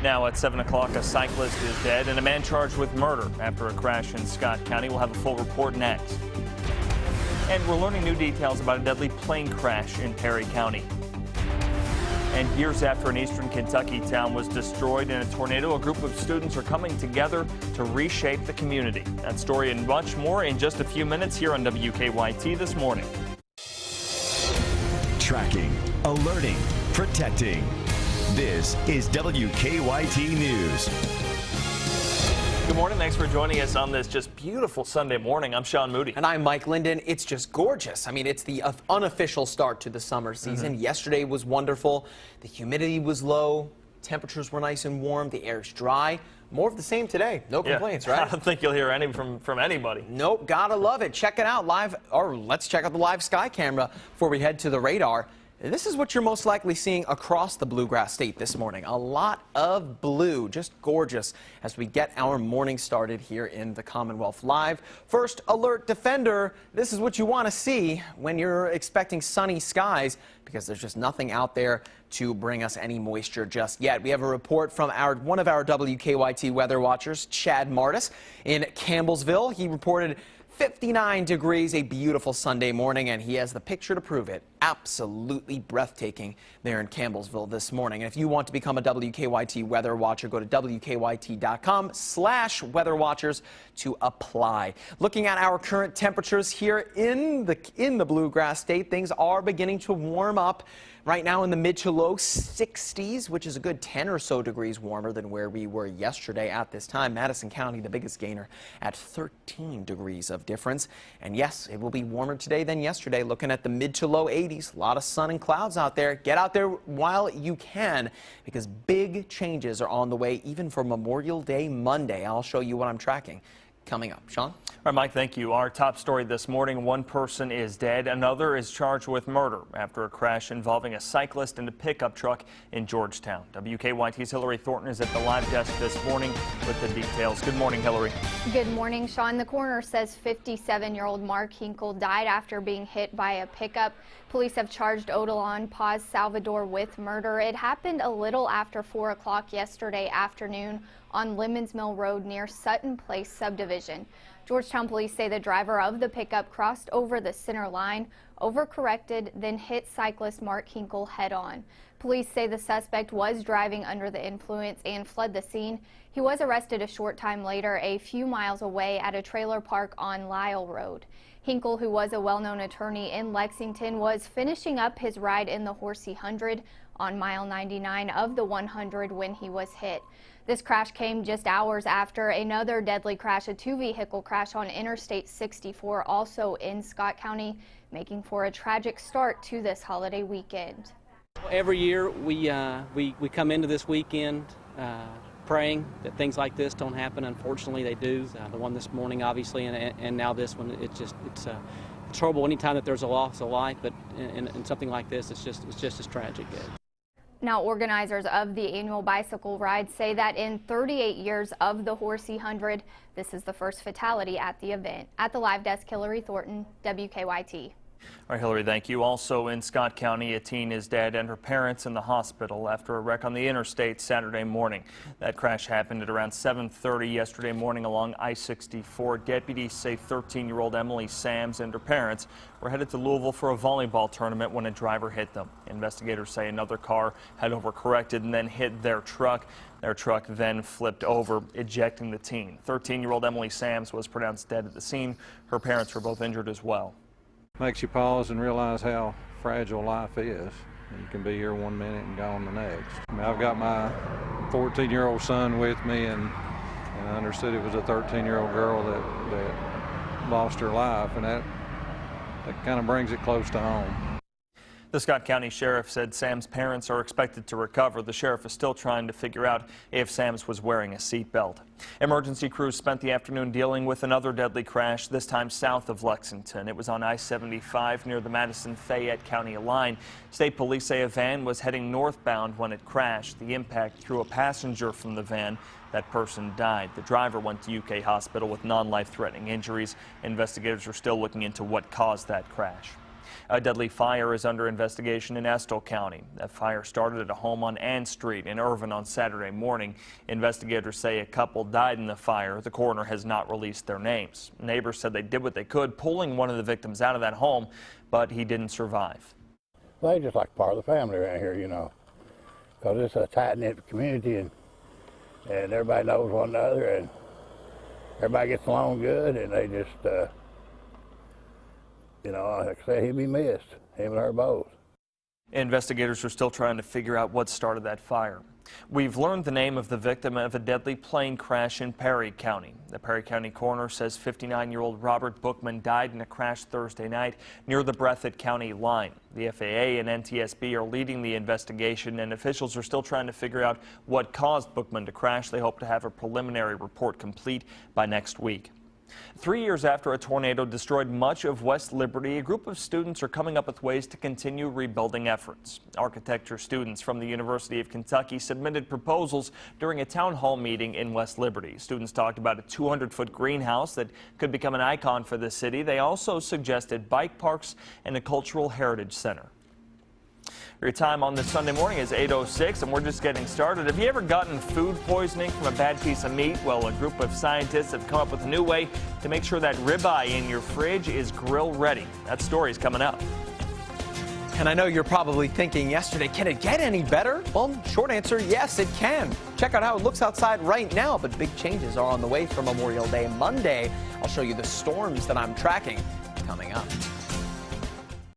Now at 7 o'clock, a cyclist is dead and a man charged with murder after a crash in Scott County. We'll have a full report next. And we're learning new details about a deadly plane crash in Perry County. And years after an eastern Kentucky town was destroyed in a tornado, a group of students are coming together to reshape the community. That story and much more in just a few minutes here on WKYT this morning. Tracking, alerting, protecting. This is WKYT News. Good morning. Thanks for joining us on this just beautiful Sunday morning. I'm Sean Moody. And I'm Mike Linden. It's just gorgeous. I mean, it's the unofficial start to the summer season. Yesterday was wonderful. The humidity was low. Temperatures were nice and warm. The air's dry. More of the same today. No complaints, right? I don't think you'll hear any from anybody. Nope. Gotta love it. Check it out live, or let's check out the live sky camera before we head to the radar. This is what you're most likely seeing across the Bluegrass State this morning. A lot of blue, just gorgeous as we get our morning started here in the Commonwealth Live. First alert defender, this is what you want to see when you're expecting sunny skies because there's just nothing out there to bring us any moisture just yet. We have a report from one of our WKYT weather watchers, Chad Martis, in Campbellsville. He reported 59 degrees, a beautiful Sunday morning, and he has the picture to prove it. Absolutely breathtaking there in Campbellsville this morning. And if you want to become a WKYT weather watcher, go to WKYT.com/weatherwatchers to apply. Looking at our current temperatures here in the Bluegrass State, things are beginning to warm up. Right now in the mid to low 60s, which is a good 10 or so degrees warmer than where we were yesterday at this time. Madison County, the biggest gainer at 13 degrees of difference. And yes, it will be warmer today than yesterday. Looking at the mid to low 80s, a lot of sun and clouds out there. Get out there while you can because big changes are on the way even for Memorial Day Monday. I'll show you what I'm tracking coming up. Sean? All right, Mike, thank you. Our top story this morning, one person is dead. Another is charged with murder after a crash involving a cyclist and a pickup truck in Georgetown. WKYT's Hillary Thornton is at the live desk this morning with the details. Good morning, Hillary. Good morning, Sean. The coroner says 57-year-old Mark Hinkle died after being hit by a pickup. Police have charged Odilon Paz Salvador with murder. It happened a little after 4 o'clock yesterday afternoon on Lemons Mill Road near Sutton Place subdivision. Georgetown police say the driver of the pickup crossed over the center line, overcorrected, then hit cyclist Mark Hinkle head-on. Police say the suspect was driving under the influence and fled the scene. He was arrested a short time later a few miles away at a trailer park on Lyle Road. Hinkle, who was a well-known attorney in Lexington, was finishing up his ride in the Horsey 100 on mile 99 of the 100 when he was hit. This crash came just hours after another deadly crash, a two-vehicle crash on Interstate 64, also in Scott County, making for a tragic start to this holiday weekend. Every year we come into this weekend praying that things like this don't happen. Unfortunately, they do. The one this morning, obviously, and now this one. It's horrible anytime that there's a loss of life, but in something like this, it's just as tragic. Now, organizers of the annual bicycle ride say that in 38 years of the Horsey 100, this is the first fatality at the event. At the live desk, Hillary Thornton, WKYT. All right, Hillary, thank you. Also in Scott County, a teen is dead and her parents in the hospital after a wreck on the interstate Saturday morning. That crash happened at around 7:30 yesterday morning along I-64. Deputies say 13-year-old Emily Sams and her parents were headed to Louisville for a volleyball tournament when a driver hit them. Investigators say another car had overcorrected and then hit their truck. Their truck then flipped over, ejecting the teen. 13-year-old Emily Sams was pronounced dead at the scene. Her parents were both injured as well. Makes you pause and realize how fragile life is. You can be here one minute and gone the next. I mean, I've got my 14-year-old son with me, and I understood it was a 13-year-old girl that lost her life, and that kind of brings it close to home. The Scott County Sheriff said Sam's parents are expected to recover. The sheriff is still trying to figure out if Sam's was wearing a seatbelt. Emergency crews spent the afternoon dealing with another deadly crash, this time south of Lexington. It was on I-75 near the Madison-Fayette County line. State police say a van was heading northbound when it crashed. The impact threw a passenger from the van. That person died. The driver went to UK hospital with non-life-threatening injuries. Investigators are still looking into what caused that crash. A deadly fire is under investigation in Estill County. That fire started at a home on Ann Street in Irvine on Saturday morning. Investigators say a couple died in the fire. The coroner has not released their names. Neighbors said they did what they could, pulling one of the victims out of that home, but he didn't survive. They just like part of the family around here, you know, because it's a tight-knit community and everybody knows one another and everybody gets along good, and they just, you know, like I say, he'd be missed, him and her both. Investigators are still trying to figure out what started that fire. We've learned the name of the victim of a deadly plane crash in Perry County. The Perry County coroner says 59-year-old Robert Bookman died in a crash Thursday night near the Breathitt County line. The FAA and NTSB are leading the investigation, and officials are still trying to figure out what caused Bookman to crash. They hope to have a preliminary report complete by next week. 3 years after a tornado destroyed much of West Liberty, a group of students are coming up with ways to continue rebuilding efforts. Architecture students from the University of Kentucky submitted proposals during a town hall meeting in West Liberty. Students talked about a 200-foot greenhouse that could become an icon for the city. They also suggested bike parks and a cultural heritage center. Your time on this Sunday morning is 8:06, and we're just getting started. Have you ever gotten food poisoning from a bad piece of meat? Well, a group of scientists have come up with a new way to make sure that ribeye in your fridge is grill ready. That story's coming up. And I know you're probably thinking yesterday, can it get any better? Well, short answer, yes, it can. Check out how it looks outside right now, but big changes are on the way for Memorial Day Monday. I'll show you the storms that I'm tracking coming up.